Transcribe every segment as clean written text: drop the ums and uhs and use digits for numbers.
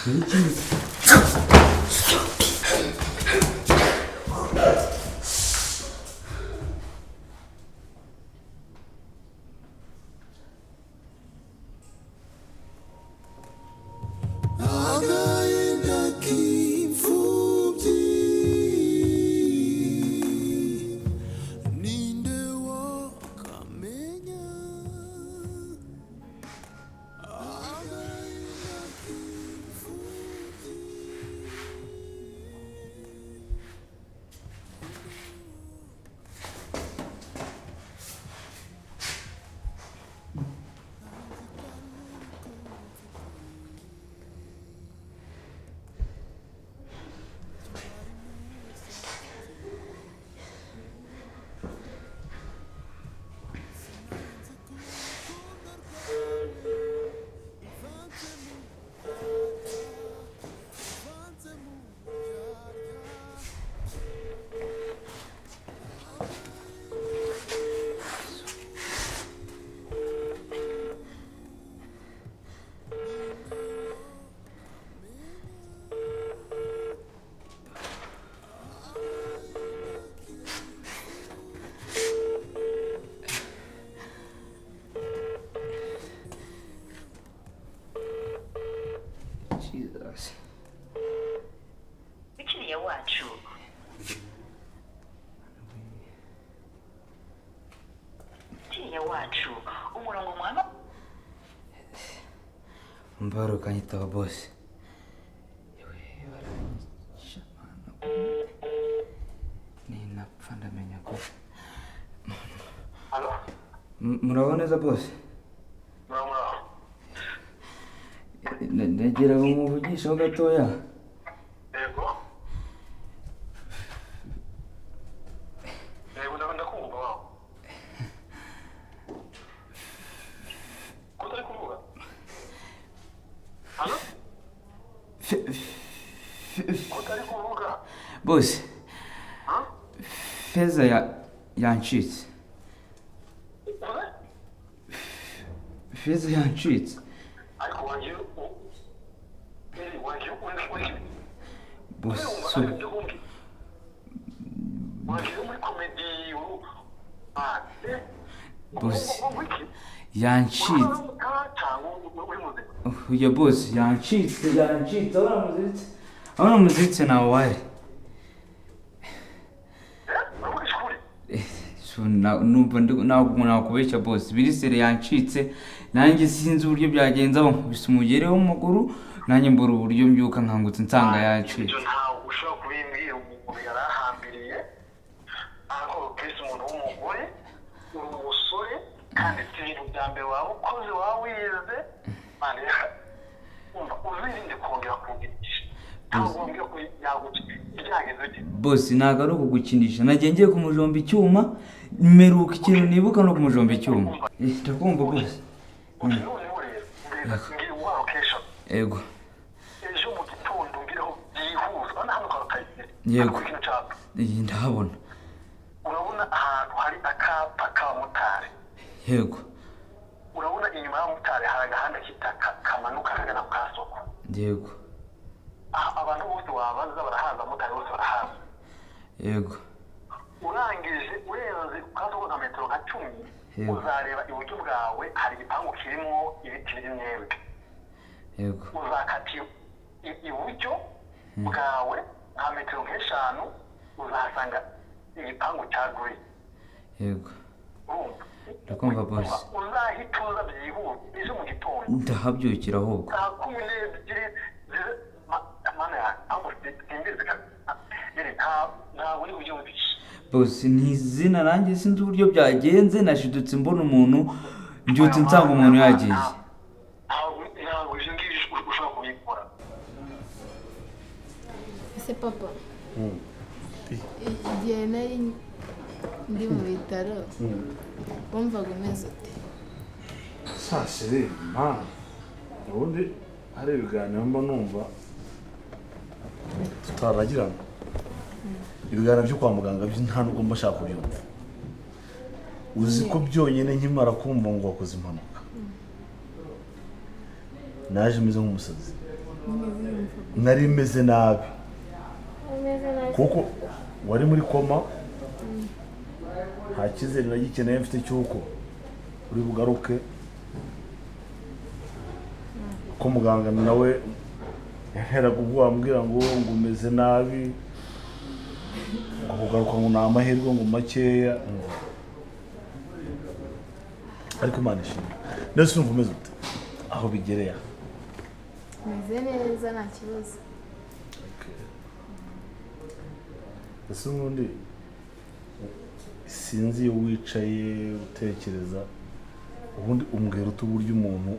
Jesus. Bikiriye wacu. Bikiriye wacu. Umurongo mwana. Mbaro kanyitaho boss. Ninapfa ndamenya ko. Halo? Murabona neza boss? Negera umuvugisha gatoya. Yego. Yego ndabanda kumva wawe. Kutari kuvuga? Halo? Kutari kuvuga? Boss. Feza yancitse. Feza yancitse. Ariko wanjye Boss, so boss yancitse. Ya boss yancitse abana muzitse nawe wari. So numva nakubeshya boss birisere yancitse nanjye sinzi uburyo byagenza bankubise umugereho mu maguru nanjye mbura uburyo mbyuka nkangutse nsanga yancitse. Ntawe ushobora kubimbwira umuntu yarahambiriye aho kese umuntu w'umugore umusore kandi ibintu bya mbere waba ukoze waba wize mane umva uzirinde kongera kugirisha ntabwo mbwiye ko yaguca ibyagenze boss ntago ari ukugukinisha nagiye ngiye kumujomba icyuma meruka ikintu nibuka no kumujomba icyuma ndakumva boss. Yego. Ejo mu gitondo ngiraho byihuza hano kwa kayise. Yego. Ndahabona. Urabona ahantu hari akapa ka motari. Yego. Urabona inyuma ya motari hari agahanda kitaka kamanuka kagana ku kasoko. Yego. Abantu bose wabanza barahaza motari bose barahaza. Yego. Urangije urenze ukasoko nka metero nka 10 uzareba iburyo bwawe hari igipangu kirimo ibiti by'imyembe. Yego. Uzakati iburyo bwawe nka metero nk'eshanu uzahasanga igipangu cya green. Yego. Ndakumva boss. Uzahituza byihuse ejo mu gitondo. Ndahabyukira ahubwo. Boss ni izina nanjye sinzi uburyo byagenze nashidutse mbona umuntu mbyutse nsanga umuntu yagiye. Ese papa igihe nari ndi mu bitaro wumvaga umeze ute? Sasire mana ubundi hari ibiganiro mba numva tutaragirana ibiganiro byo kwa muganga nta nubwo mba shaka kubyumva uzi ko byonyine nkimara kumva ngo wakoze impanuka naje meze nk'umusazi nari meze nabi kuko wari muri koma nta cyizere nagikeneye mfite cy'uko uri bugaruke ko muganga nawe yaheraga ubwo ambwira ngo umeze nabi ngo kugaruka ngo ni amahirwe ngo makeya ariko Imana ishimwe ndetse urumva umeze ute aho bigereye meze neza nta kibazo. ese ubundi sinzi iyo wicaye utekereza ubundi umbwira utu uburyo umuntu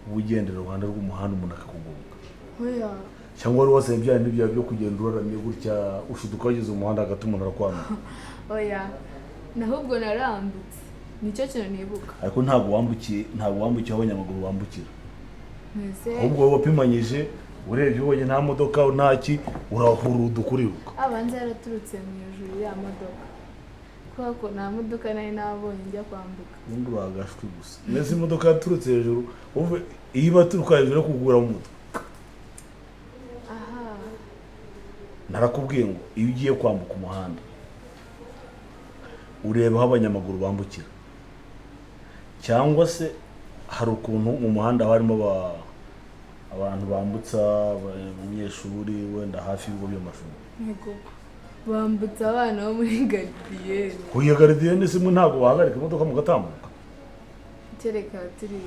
uba ugendera iruhande rw'umuhanda umuntu akakugonga Oya. cyangwa wari wasabye bya bindi byawe byo kugenda uraramye gutya ushuduka wageze umuhanda hagati umuntu arakwamira Oya. Nahubwo narambutse. Nicyo kintu nibuka. ariko ntabwo wambukiye aho abanyamaguru bambukira Meze. ahubwo wowe wapimanyije urebye ubonye nta modoka ntaki urahuruda ukuriruka Abanza yaraturutse mu ijuru ya modoka. Kubera ko nta modoka nari nabonye njya kwambuka. ubundi uragashwe gusa neza imodoka yaturutse hejuru wumve iyo iba aturuka hejuru yo kugura mu mutwe Aha. narakubwiye ngo iyo ugiye kwambuka umuhanda ureba aho abanyamaguru bambukira cyangwa se hari ukuntu mu muhanda harimo abantu bambutsa abanyeshuri wenda hafi y'ibigo by'amashuri Yego. Bambutsa abana bo muri garidiyene. kuya garidiyene simwe ntabwo wahagarika imodoka mugatambuka Kereka turi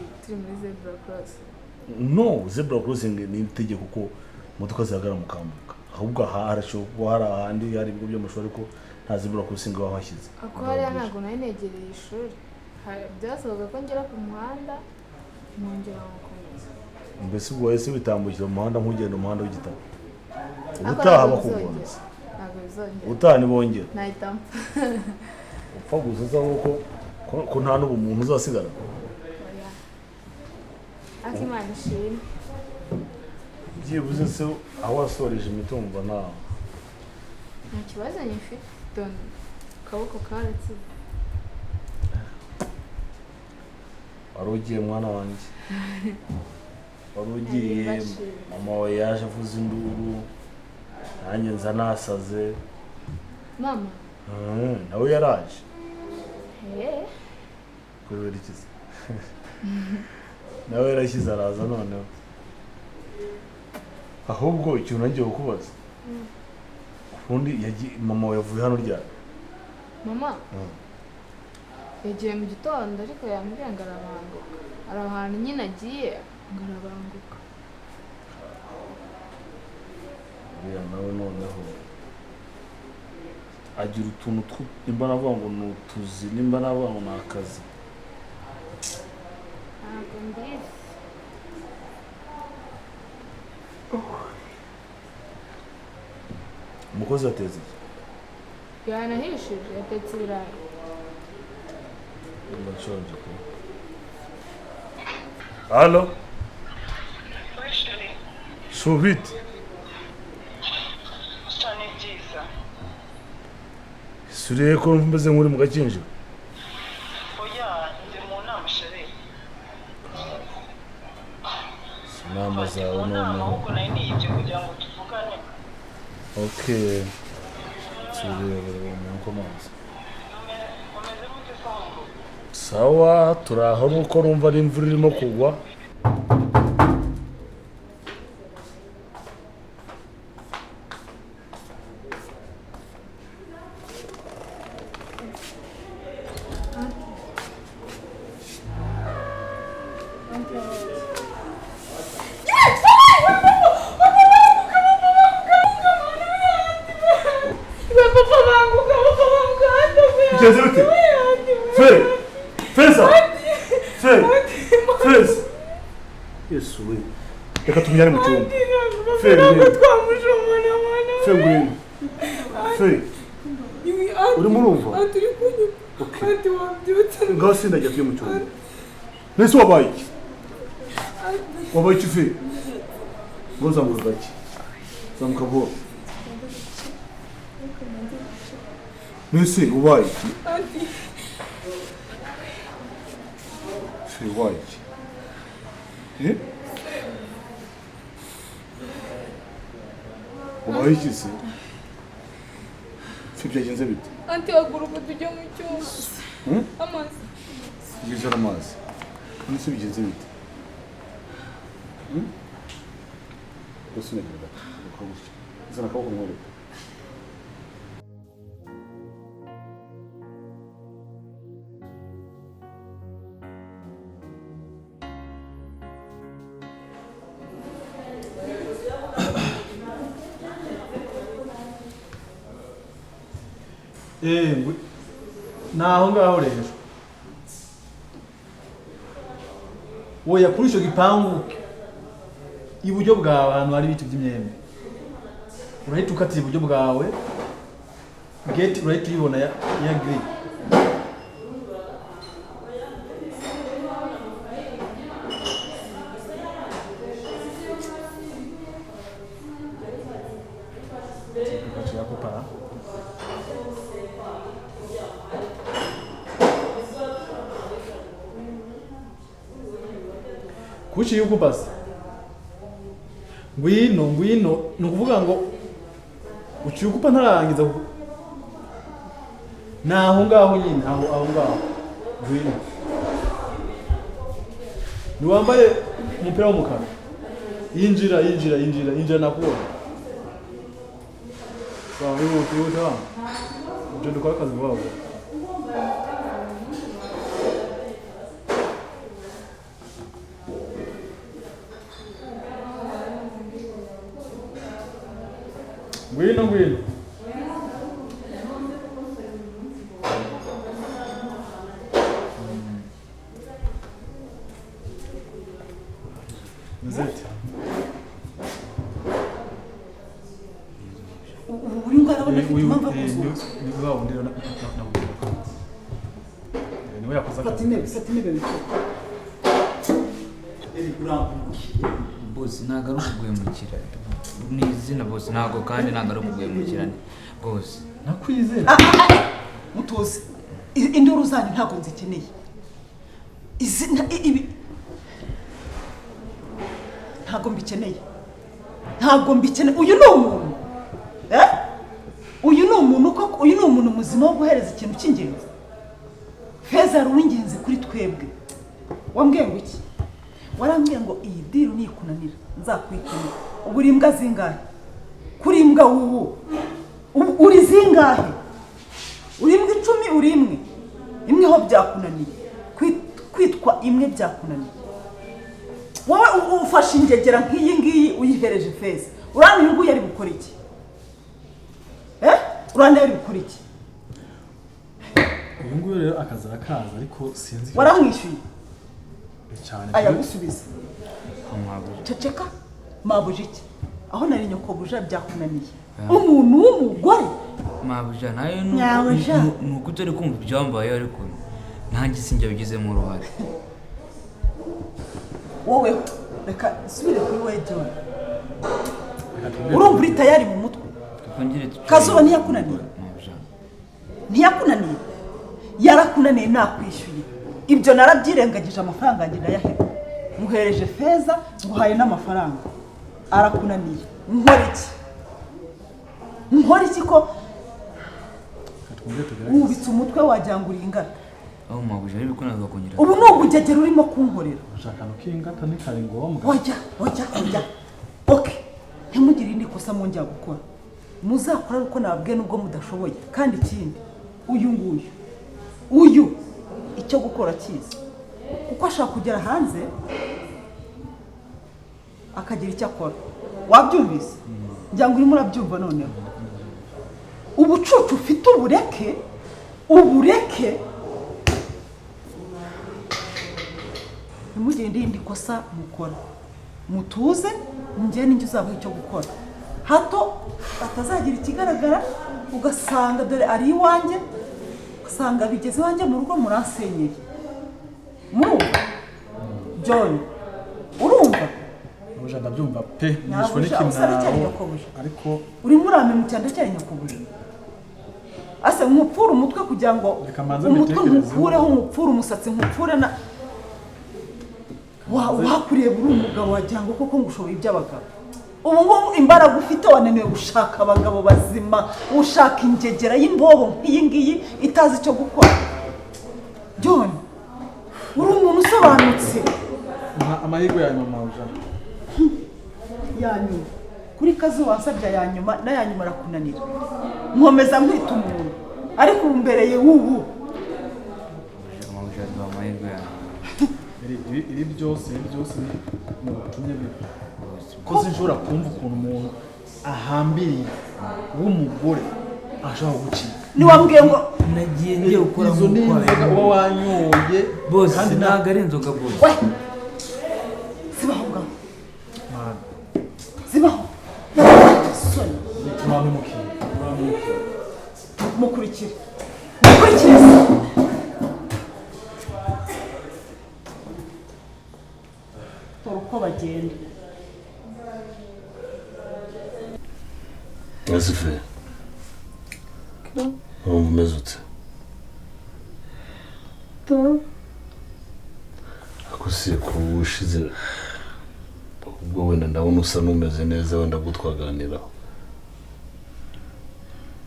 muri zebra cross. no zebra crossing ni itegeko ko imodoka zihagarara mukambuka ahubwo harashobora kuba hari ahandi hari ibigo by'amashuri ariko nta zebra crossing baba bashyize Ako hariya ntabwo nari negereye ishuri. Byasabaga ko ngera ku muhanda nkongera gukomeza. mbese ubwo wese witambukira mu muhanda nk'ugenda umuhanda w'igitabo ubutaha bakugonze Ntabwo bizongera. ubutaha ntibongera Nahita mpfa. upfa gusa uza ko nta n'ubumuntu uzasigara Oya. Ariko Imana ishimwe. byibuze se aho wasoreje imitumba ntawe Nta kibazo nyifite. Dore akaboko karatsize. wari ugiye mwana wanjye wari ugiye mama wawe yaje avuza induru nanjye nza nasaze Mama. nawe yaraje kubera iki se nawe yarashyize araza noneho ahubwo ikintu nagiye kukubaza ubundi mama wawe yavuye hano ryari Mama. Yagiye mu gitondo ariko yambwiye ngo arabanguka. Hari ahantu nyine agiye ngo arabanguka. uriya nawe noneho agira utuntu nimba navuga ngo ni utuzi nimba navuga ngo ni akazi Ntabwo mbizi. umukozi wateze iki Yanahishije yatetse ibirayi. ndashonje pe halo shubiti Sani byiza. suriye ko meze nk'uri mu gakinjiro Oya, ndi mu nama sheri. inama zawe Mu nama noneho ahubwo nari niyibye kugira ngo tuvugane. okay suriye umuntu komanze Umeze gute Sango? sawa turaho nuko numva ari imvura irimo kugwa Bigenze bite? Feza! Feza! Yesu we. Reka tumujyane mu cyumba. Fe ngwino. Fe. Urimo urumva? Ngaho sindajya tuye mu cyumba. Nese wabaye iki? Wabaye iki fe? Ngo zamuka gake. Zamuka vuba. Nese ubaye iki? Fe ubaye iki? ubaye iki se si byagenze bite anti haguruka tujya mu cyumba amazi yizera amazi nisi bigenze bite gusa neza ukabusha zana kaboko mwereka naho ngaho rero woya kuri icyo gipangu iburyo bwawe ahantu hari ibiti by'imyembe urahita ukatira iburyo bwawe gate urahita uyibona ya green kuki yuko basi ngwino ni ukuvuga ngo ucyukupa ntararangiza naho ngaho nyine aho ngaho ngwino niwambaye umupira w'umukara yinjira nakubona sawa wihuta wa ugenda ukora akazi vuba vuba ngwino Mzeti uyu ngara abona afite impamvu akuzuye ni wao ndio na niwe yakoze Fatime bito bose ntago ari ukugwemukira ni izina bose ntago kandi ntago ari ukugwemukirane bose nakwizera mutuze induru zanyu ntago nzikeneye izina ibi ntago mbikeneye uyu ni umuntu uyu ni umuntu koko uyu ni umuntu muzima wo guhereza ikintu cy'ingenzi Feza ari uw'ingenzi kuri twebwe wambwiye ngo iki warambwiye ngo iyi diru nikunanira nzakwikenera uburi imbwa zingahe kuri imbwa wuwo uri zingahe uri imbwa 10 uri imwe ho byakunaniye kwitwa imwe byakunaniye wowe ufashe ingegera nk'iyi ngiyi uyihereje Feza urani uyu nguyu ari gukora iki urani ari gukora iki uyu nguyu rero akaza arakaza ariko sinzi waramwishyuye cyane aya gusubiza amabuje ceceka mabuje iki aho nari nyokobuja byakunaniye umuntu w'umugore mabuje nayo Nyabuja. nuko utari kumva ibyambaye ariko nanjye sinjye bigizemo uruhare wowe reka subire kuri we John urumva uri tayari mu mutwe Kazuba ntiyakunaniye yarakunaniye nakwishyuye ibyo narabyirengagije amafaranga yanjye ndayaheba muhereje Feza nguhaye n'amafaranga arakunaniye nkora iki ko ubitse umutwe wajyangura ingata aho mabuje ari bikunaga kongera ubu ni ubugegera urimo kunkorera ushaka no kingata ni kare ngombwa wajya okay ntimugire indi kosa mwongera gukora muzakora uko nabwiye nubwo mudashoboye kandi ikindi uyu icyo gukora kiza kuko ashaka kugera hanze akagira icyo akora wabyumvise njya ngo urimo urabyumva noneho ubucucu ufite ubureke ntimugire indi kosa mukora mutuze njye n'icyo uzabaho icyo gukora hato atazagira ikigaragara ugasanga dore ari iwanjye ugasanga bigeze iwanjye mu rugo muransenyeye murumva John urumva uje ndabyumva pe nishwe n'ikintu ariko urimo uramenya cyane cyane nyakubuja ase nkupfura umutwe kugira ngo umutwe nkukureho nkupfura umusatsi nkupfure na wakuriye buri umugabo wagira ngo koko ngushoboye iby'abagabo ubu ngubu imbaraga ufite wananiwe gushaka abagabo bazima ushaka ingegera y'imbobo nk'iyi ngiyi itazi icyo gukora. John uri umuntu usobanutse. Amahirwe ya mama uja yanyuma kuri kazi wansabye yanyuma na yanyuma arakunanira nkomeza nkwita umuntu ariko umbereye wubu iri byose mu butumye bibi ko sinshobora kumva ukuntu umuntu ahambiriye w'umugore ashaka gucika. Niwambwiye ngo nagiye ngiye gukora izo ni inzoga uba wanyoye bose ntabwo ari inzoga bose. we zibaho ngaho zibaho soni mukurikire tora uko bagenda. Asife umeze ute? ako si kubushize ubwo wenda ndabona usa n'umeze neza wenda gutwaganiraho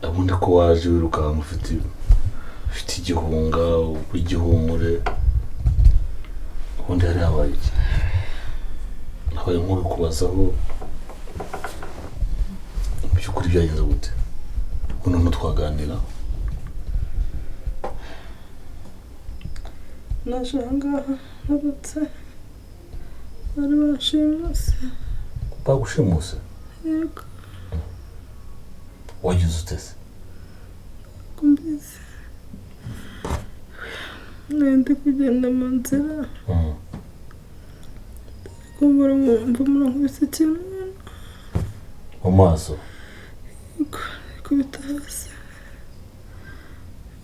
abundi ko waje wirukanka ufite igihunga w'igihumure ubundi hari habaye iki? nabaye nk'ubikubazaho by'ukuri byagenze gute ubu none twaganira? naje ahangaha nabutse bari bashimuse. Bagushimuse? Yego. Wagize ute se? Kumbizi ndi kugenda mu nzira kumbura mbumura nkubise ikintu mu maso. Yego kubita hasi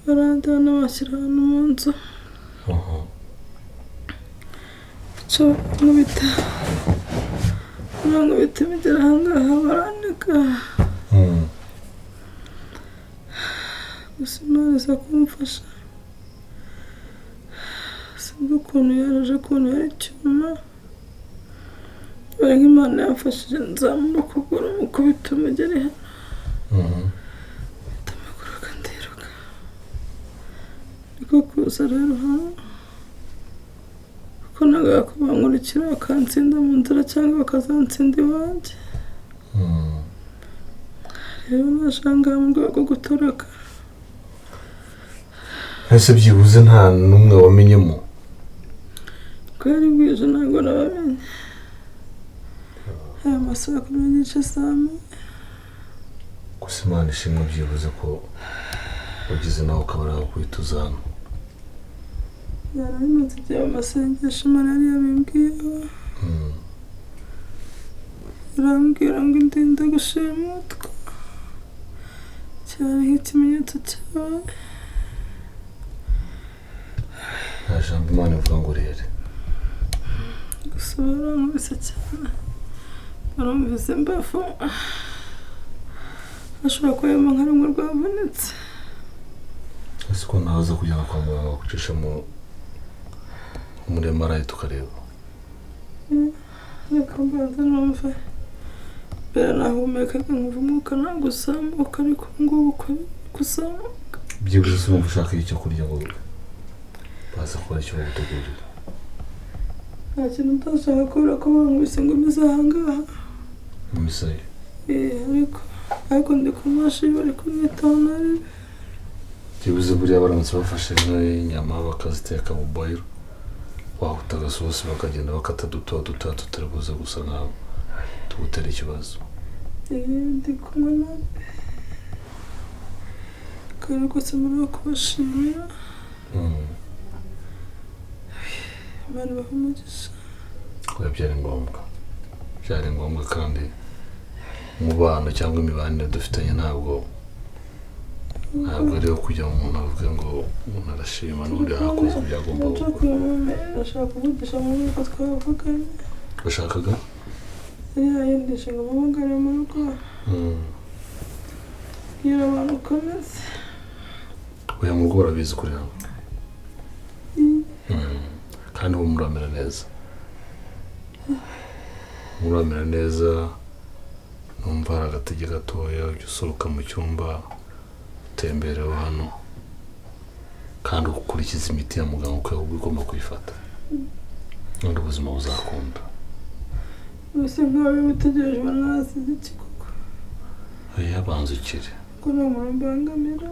barandana bashyira ahantu mu nzu cyo nkubita bigera ahangaha baranika gusa Imana iza kumfasha sinzi ukuntu yaraje ukuntu yari icyuma bari nk'Imana yamfashije nzamura ukuguru mukubita umugeri hano bita amaguru akandiruka niko kuza rero hano kuko nagaga ko bankurikira bakansinda mu nzira cyangwa bakazansinda iwanjye rero nashangaye mu rwego rwo gutoroka. Ese byibuze nta n'umwe wamenyemo? Kwari bwije ntabwo nabamenye aya masaha kumi n'igice saa moya. Gusa Imana ishimwe byibuze ko ugize nawe ukabara guhita uza hano. Yarabimaze igihe amasengesho Imana yari yabimbwiyeho arambwira ngo indinde gushimutwa cyari nk'ikimenyetso cyawe. nta jambo Imana ivuga ngo rere gusa barankubise cyane barumvise imbavu ashobora kuba yumva nka rumwe rwavunitse. ese ko naza kujyana kwa muganga bakucisha muri MRI tukareba? reka mbanza numve mbere nahumekaga nkumva umwuka ntabwo uzamuka ariko ngubu uko kuzamuka. byibuze se wumva ushaka icyo kurya ngo baza kuba icyo bagutegurira? nta kintu utashaka kubera ko bankubise ngo meze ahangaha mu misayi? ariko ndi ku mashini bari kumwitaho nabi. byibuze buriya baramutse bafashe nk'inyama bakaziteka mu boyiro wahuta agasosi bakagenda bakata duto tutari buze gusa nkaho tugutera ikibazo. ndi kumwe nawe kandi rwose muri kubashimira Imana ibahe umugisha. byari ngombwa kandi umubano cyangwa imibanire dufitanye ntabwo ari kujya mu muntu avuga ngo umuntu arashima n'undi yakoze ibyo agomba gukora. Ndashaka kuvugisha mu rugo twavuganye. Bashakaga? yayindisha ngo mpamagare mu rugo bwira abantu ukomeze. Oya mu rugo barabizi kuri hano kandi ubu muramera neza numva hari agatege gatoya ujya usohoka mu cyumba utembereho hano kandi ukurikiza imiti ya muganga uko ugomba kuyifata n'undi ubuzima buzakunda. Mbese nk'aho bitegerejwe nasize iki koko? Oya banza ukire. Ko namara mbangamira.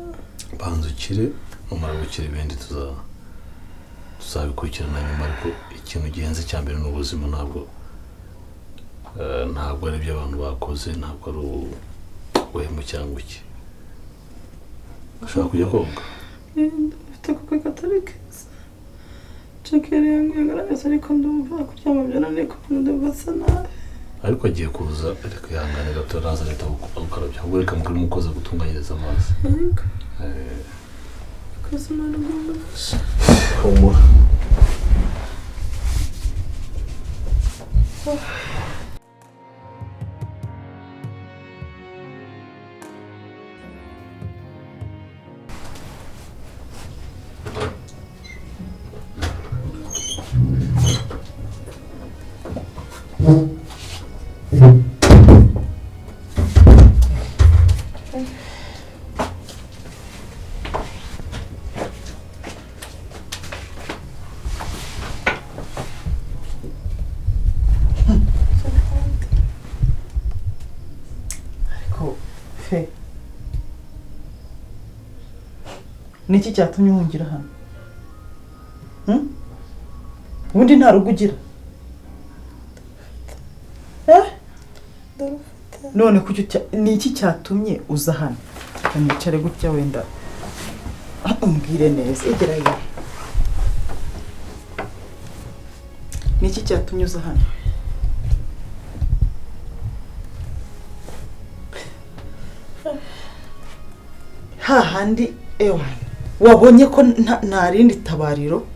Banza ukire numara gukira ibindi tuzabikurikirana nyuma ariko ikintu gihenze cya mbere n'ubuzima ntabwo ari ibyo abantu bakoze ntabwo ari ubuhemu cyangwa iki. Ushaka kujya koga? Mfite kuko katari keza. Chakeri yangu yagaragaza ariko ndumva kuryama byananiye kuko ndumva asa nabi. Ariko agiye kuza ariko yangane gato araza leta ukarabya ahubwo reka mukuri mukoze gutunganyiriza amazi. Yego. Koze mara ngomba. Humura. Niki cyatumye uhungira hano? Ubundi nta rugo ugira? None kuki niki cyatumye uza hano? Kamicare gutya wenda umbwire neza igerayo. Niki cyatumye uza hano? Hahandi ewa wabonye ko nta rindi tabariro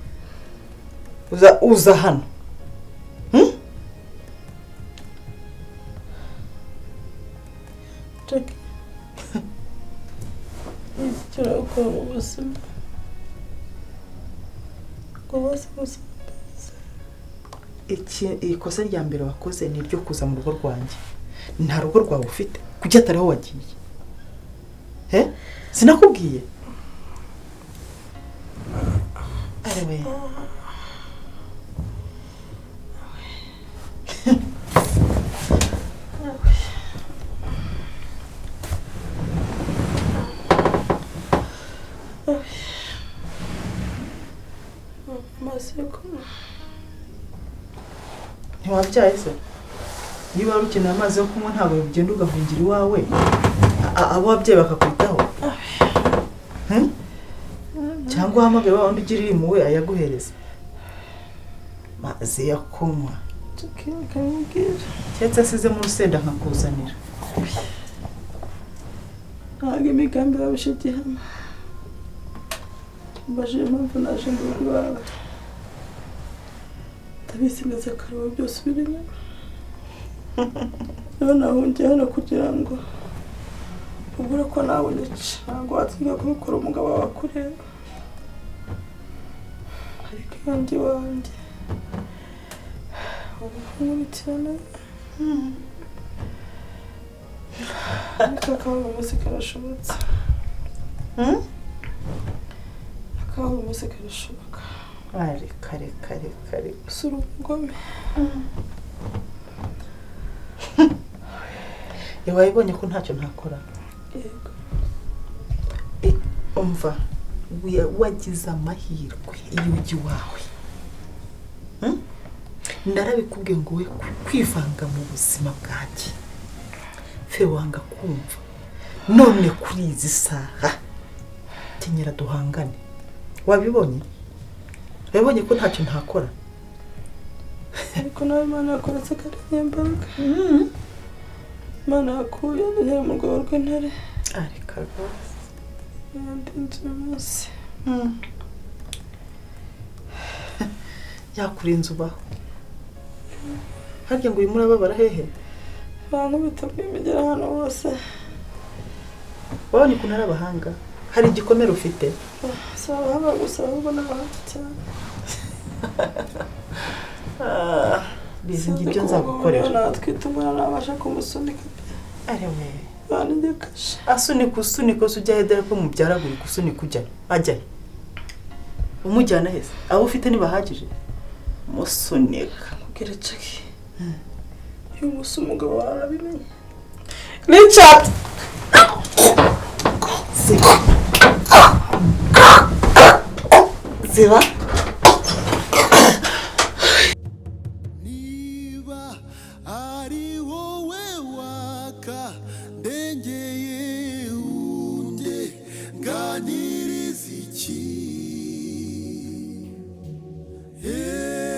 uza hano. Ikosa rya mbere wakoze ni ryo kuza mu rugo rwanjye. Nta rugo rwawe ufite kuki atariho wagiye? Sinakubwiye? Arewe. Ntiwabyaye se? Niba ukeneye amazi yo kunywa ntabwo ugenda ugahungira iwawe abo wabyaye bakakwitaho. Cyangwa hamagaye wa wundi ugirira impuhwe ayaguhereza mazi yo kunywa. Cyetse asize mu rusenda nkakuzanira. Ntabwo imigambi babishigihama. Mbajije impamvu naje mu rugo iwawe. Ndabizi neza ko ariwe byose biri inyuma. Rero nahungiye hano kugira ngo ubure ko nawe nici ntabwo watwiga kubikora umugabo wawe akureba. Ariko yanjye wanjye ubuhumuritirana ariko akabaho umunsi karashobotse. Akabaho umunsi karashoboka. Kare usura umugome. Wabibonye ko ntacyo ntakora? Yego. Umva wagize amahirwe iyo ujya iwawe. Ndarabikubwiye ngo we kwivanga mu buzima bwanjye fe wanga kumva. None kuri izi saha kenyera duhangane. Wabibonye? Wabibonye ko ntacyo ntakora? Ariko nawe Imana yakoretse karembaga. Imana yakuye ntari mu rwego rw'intare. Ariko rwose yandinze umunsi. Yakurinze ubaho. Harya ngo uyu murababara hehe? Abantu bitabuye imigera hano hose. Wabonye ukuntu ari abahanga? Hari igikomere ufite? Si abahanga gusa ahubwo n'abahanga cyane. Bizingi ibyo nzagukorera. Natwite umwana nabasha kumusunika. arewe bandekasha asunika ujya hedera ko mubyaraguri kusunika ujya ajya umujyana hese abo ufite nibahagije musunika kugira caki uyu musi umugabo warabimenye Richard ziba